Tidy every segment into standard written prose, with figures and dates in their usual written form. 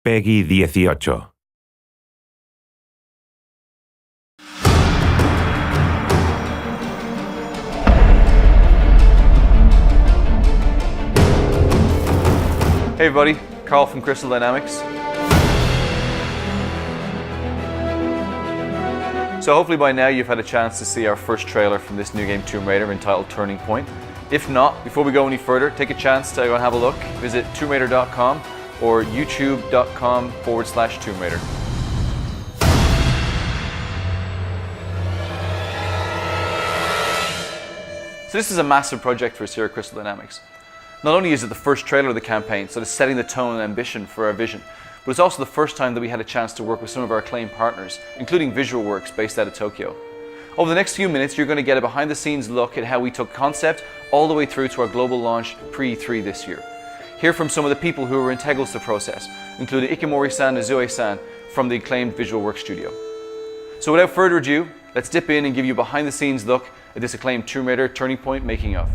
Peggy 18. Hey everybody, Carl from Crystal Dynamics. So hopefully by now you've had a chance to see our first trailer from this new game Tomb Raider entitled Turning Point. If not, before we go any further, take a chance to go and have a look. Visit tombRaider.com or youtube.com/Tomb Raider. So this is a massive project for us here at Crystal Dynamics. Not only is it the first trailer of the campaign, so it's setting the tone and ambition for our vision, but it's also the first time that we had a chance to work with some of our acclaimed partners, including Visual Works based out of Tokyo. Over the next few minutes, you're going to get a behind-the-scenes look at how we took concept all the way through to our global launch pre-E3 this year. Hear from some of the people who were integral to the process, including Ikemori-san and Zoe-san from the acclaimed Visual Works studio. So without further ado, let's dip in and give you a behind-the-scenes look at this acclaimed Tomb Raider Turning Point making of.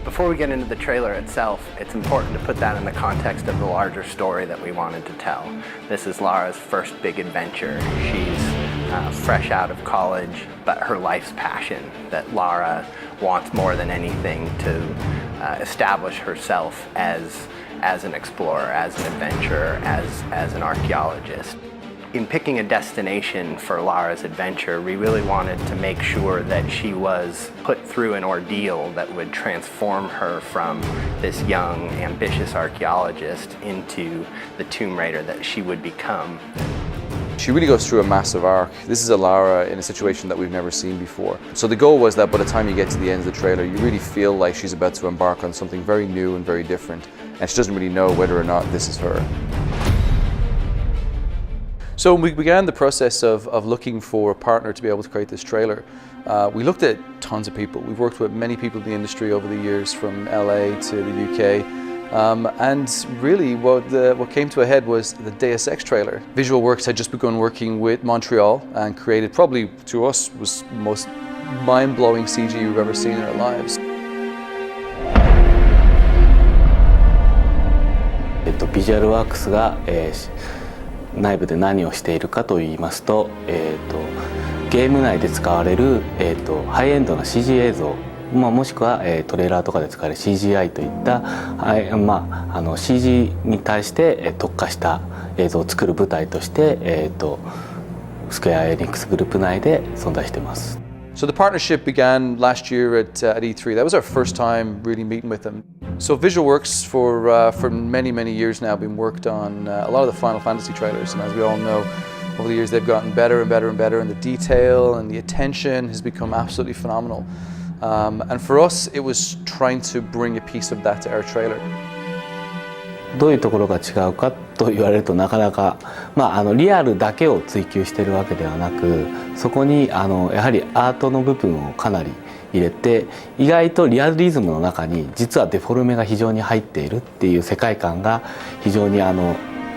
Before we get into the trailer itself, it's important to put that in the context of the larger story that we wanted to tell. This is Lara's first big adventure. She's fresh out of college, but her life's passion, that Lara wants more than anything to establish herself as an explorer, as an adventurer, as an archaeologist. In picking a destination for Lara's adventure, we really wanted to make sure that she was put through an ordeal that would transform her from this young, ambitious archaeologist into the Tomb Raider that she would become. She really goes through a massive arc. This is a Lara in a situation that we've never seen before. So the goal was that by the time you get to the end of the trailer, you really feel like she's about to embark on something very new and very different, and she doesn't really know whether or not this is her. So we began the process of looking for a partner to be able to create this trailer. We looked at tons of people. We've worked with many people in the industry over the years, from LA to the UK. And really what came to a head was the Deus Ex trailer. Visual Works had just begun working with Montreal and created, probably to us, was the most mind-blowing CG we've ever seen in our lives. Visual Works が内部で何をしているかといいますと、ゲーム内で使われる、ハイエンドな CG 映像、もしくは、トレーラーとかで使われる CGI といった、CG に対して、特化した映像を作る舞台として、スクエア・エニックスグループ内で存在しています。So the partnership began last year at E3. That was our first time really meeting with them. So Visual Works for many, many years now been worked on a lot of the Final Fantasy trailers, and as we all know, over the years they've gotten better and better and better, and the detail and the attention has become absolutely phenomenal. And for us, it was trying to bring a piece of that to our trailer. どういうところが違うかと言われるとなかなか、リアルだけを追求しているわけではなく、そこにやはりアートの部分をかなり入れて、意外とリアリズムの中に実はデフォルメが非常に入っているっていう世界観が非常に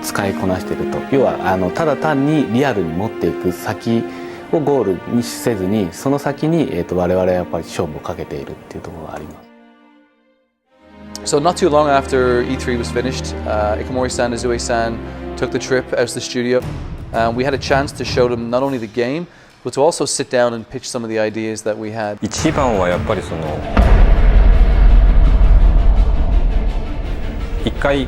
使いこなしていると。要はただ単にリアルに持っていく先をゴールにせずに、その先に我々はやっぱり勝負をかけているっていうところがあります。So not too long after E3 was finished, Ikemori-san and Zoe-san took the trip out to the studio. We had a chance to show them not only the game, but to also sit down and pitch some of the ideas that we had. 一番はやっぱり一回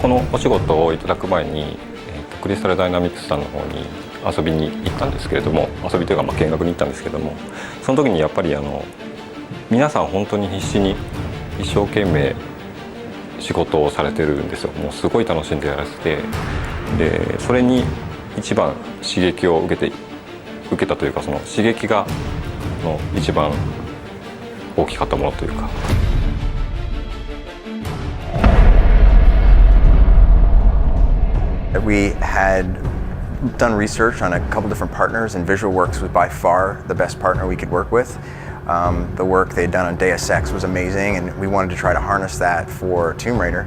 このお仕事をいただく前に、クリスタルダイナミクスさんの方に遊びに行ったんですけれども、遊びというか見学に行ったんですけども、その時にやっぱり皆さん本当に必死に一生懸命仕事をされてるんですよ。もうすごい楽しんでやらせて、でそれに一番刺激を受けたというか、その刺激が一番大きかったものというか。We had done research on a couple different partners, and Visual Works was by far the best partner we could work with. The work they'd done on Deus Ex was amazing, and we wanted to try to harness that for Tomb Raider.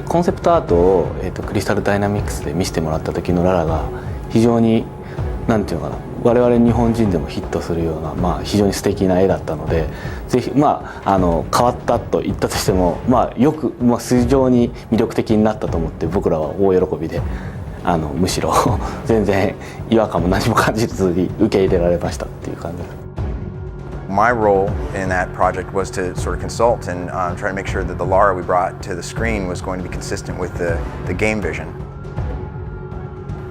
コンセプトアートを、クリスタルダイナミクスで見せてもらった時のララが非常になんていうのかな、我々日本人でもヒットするような、非常に素敵な絵だったので、ぜひ変わったと言ったとしても、よく、非常に魅力的になったと思って、僕らは大喜びでむしろ全然違和感も何も感じずに受け入れられましたっていう感じです。My role in that project was to sort of consult and try to make sure that the Lara we brought to the screen was going to be consistent with the game vision.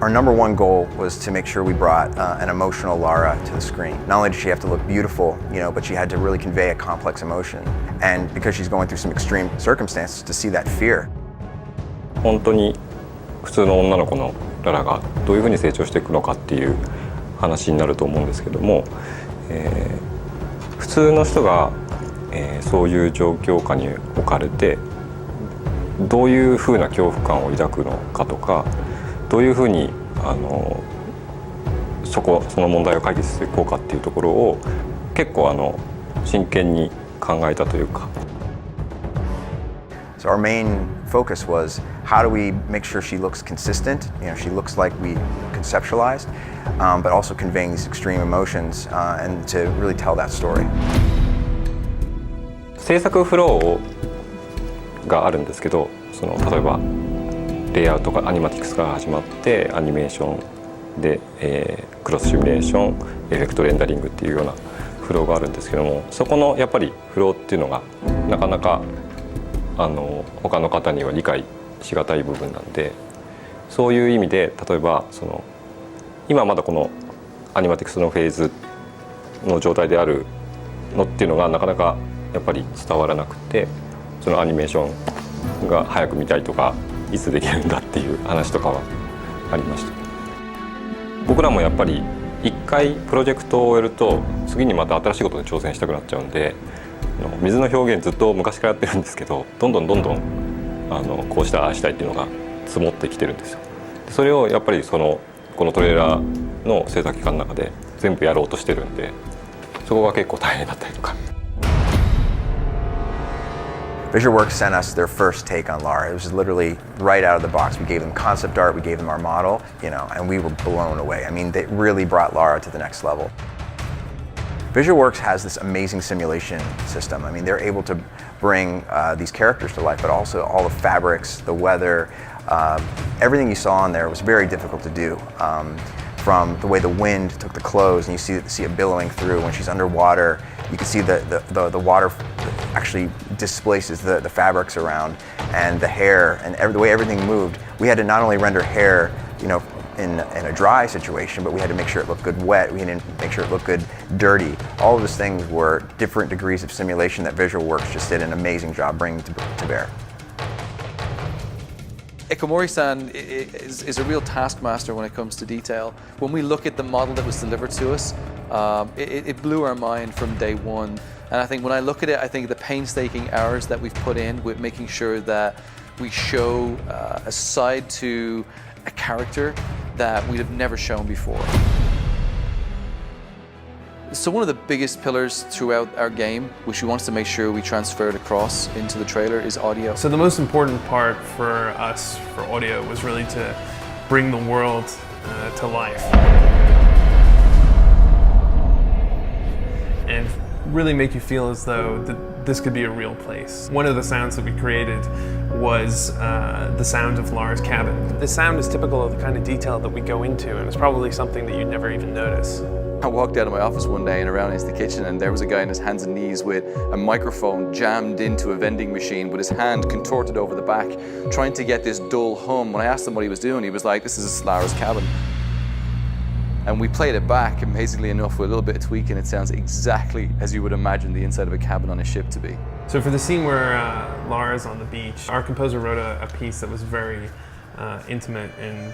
Our number one goal was to make sure we brought an emotional Lara to the screen. Not only did she have to look beautiful, but she had to really convey a complex emotion. And because she's going through some extreme circumstances, to see that fear. 本当に普通の女の子のララがどういうふうに成長していくのかっていう話になると思うんですけども、普通の人が、そういう状況下に置かれてどういうふうな恐怖感を抱くのかとか、どういうふうにその問題を解決していこうかっていうところを結構真剣に考えたというか。So our main focus was how do we make sure she looks consistent, she looks like we conceptualized, but also conveying these extreme emotions and to really tell that story. 制作フローがあるんですけど、例えばレイアウトがアニマティクスから始まってアニメーションで、クロスシミュレーション、エフェクトレンダリングっていうようなフローがあるんですけども、そこのやっぱりフローっていうのがなかなか他の方には理解しがたい部分なんで、そういう意味で例えば今まだこのアニマティクスのフェーズの状態であるのっていうのがなかなかやっぱり伝わらなくて、そのアニメーションが早く見たいとかいつできるんだっていう話とかはありました。僕らもやっぱり一回プロジェクトを終えると次にまた新しいことに挑戦したくなっちゃうんで、水の表現ずっと昔からやってるんですけど、どんどんこうしたああしたいっていうのが積もってきてるんですよ。それをやっぱりこのトレーラーの制作期間の中で全部やろうとしてるんで、そこが結構大変だったりとか。VisualWorks sent us their first take on Lara. It was literally right out of the box. We gave them concept art, we gave them our model, and we were blown away. I mean, they really brought Lara to the next level. VisualWorks has this amazing simulation system. I mean, they're able to bring these characters to life, but also all the fabrics, the weather, everything you saw in there was very difficult to do. From the way the wind took the clothes, and you see it billowing through when she's underwater. You can see the water actually displaces the fabrics around, and the hair, and the way everything moved. We had to not only render hair, in a dry situation, but we had to make sure it looked good wet. We had to make sure it looked good dirty. All of those things were different degrees of simulation that VisualWorks just did an amazing job bringing to bear. Ikamori-san is a real taskmaster when it comes to detail. When we look at the model that was delivered to us, it blew our mind from day one. And I think when I look at it, I think the painstaking hours that we've put in with making sure that we show a side to a character that we'd have never shown before. So one of the biggest pillars throughout our game, which we wanted to make sure we transferred across into the trailer, is audio. So the most important part for us for audio was really to bring the world to life. And really make you feel as though this could be a real place. One of the sounds that we created was the sound of Lara's cabin. The sound is typical of the kind of detail that we go into, and it's probably something that you'd never even notice. I walked out of my office one day and around into the kitchen, and there was a guy on his hands and knees with a microphone jammed into a vending machine with his hand contorted over the back, trying to get this dull hum. When I asked him what he was doing, he was like, "This is Lara's cabin." And we played it back, amazingly enough, with a little bit of tweaking, it sounds exactly as you would imagine the inside of a cabin on a ship to be. So for the scene where Lara's on the beach, our composer wrote a piece that was very intimate and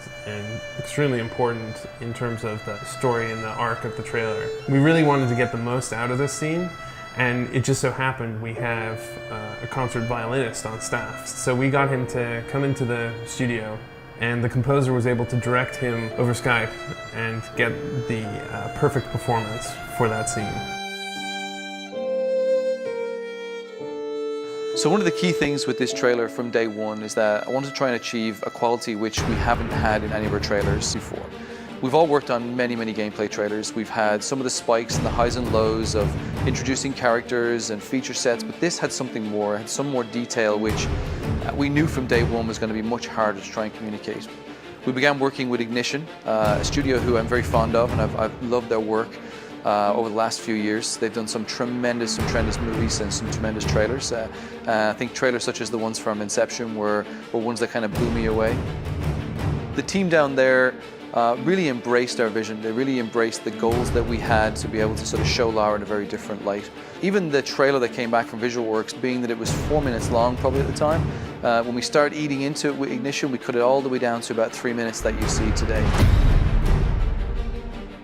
extremely important in terms of the story and the arc of the trailer. We really wanted to get the most out of this scene, and it just so happened we have a concert violinist on staff. So we got him to come into the studio, and the composer was able to direct him over Skype and get the perfect performance for that scene. So one of the key things with this trailer from day one is that I wanted to try and achieve a quality which we haven't had in any of our trailers before. We've all worked on many gameplay trailers. We've had some of the spikes and the highs and lows of introducing characters and feature sets, but this had something more, it had some more detail, which we knew from day one was going to be much harder to try and communicate. We began working with Ignition, a studio who I'm very fond of, and I've loved their work over the last few years. They've done some tremendous movies and some tremendous trailers. I think trailers such as the ones from Inception were ones that kind of blew me away. The team down there really embraced our vision. They really embraced the goals that we had to be able to sort of show Lara in a very different light. Even the trailer that came back from VisualWorks, being that it was 4 minutes long probably at the time, when we started eating into it with Ignition, we cut it all the way down to about 3 minutes that you see today.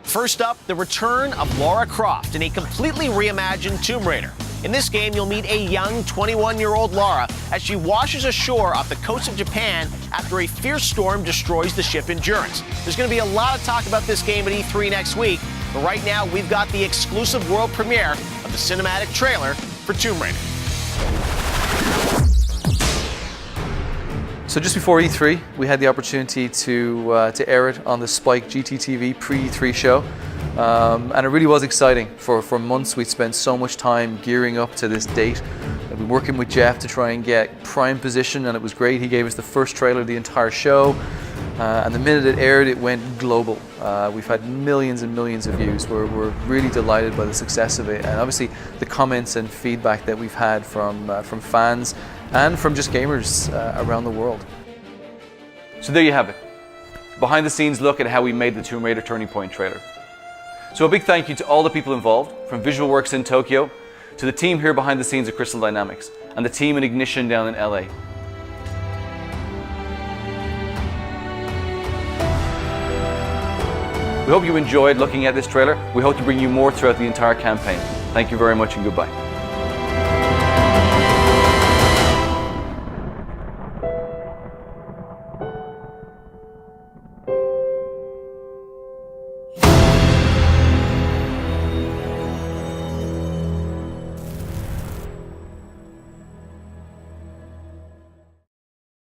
First up, the return of Lara Croft in a completely reimagined Tomb Raider. In this game, you'll meet a young 21-year-old Lara as she washes ashore off the coast of Japan after a fierce storm destroys the ship Endurance. There's going to be a lot of talk about this game at E3 next week, but right now we've got the exclusive world premiere of the cinematic trailer for Tomb Raider. So just before E3, we had the opportunity to air it on the Spike GTTV pre-E3 show. And it really was exciting. For months we'd spent so much time gearing up to this date. We've been working with Jeff to try and get prime position, and it was great. He gave us the first trailer of the entire show, and the minute it aired, it went global. We've had millions and millions of views. We're really delighted by the success of it, and obviously the comments and feedback that we've had from fans and from just gamers around the world. So there you have it. Behind the scenes look at how we made the Tomb Raider Turning Point trailer. So a big thank you to all the people involved, from VisualWorks in Tokyo, to the team here behind the scenes at Crystal Dynamics, and the team in Ignition down in LA. We hope you enjoyed looking at this trailer. We hope to bring you more throughout the entire campaign. Thank you very much and goodbye.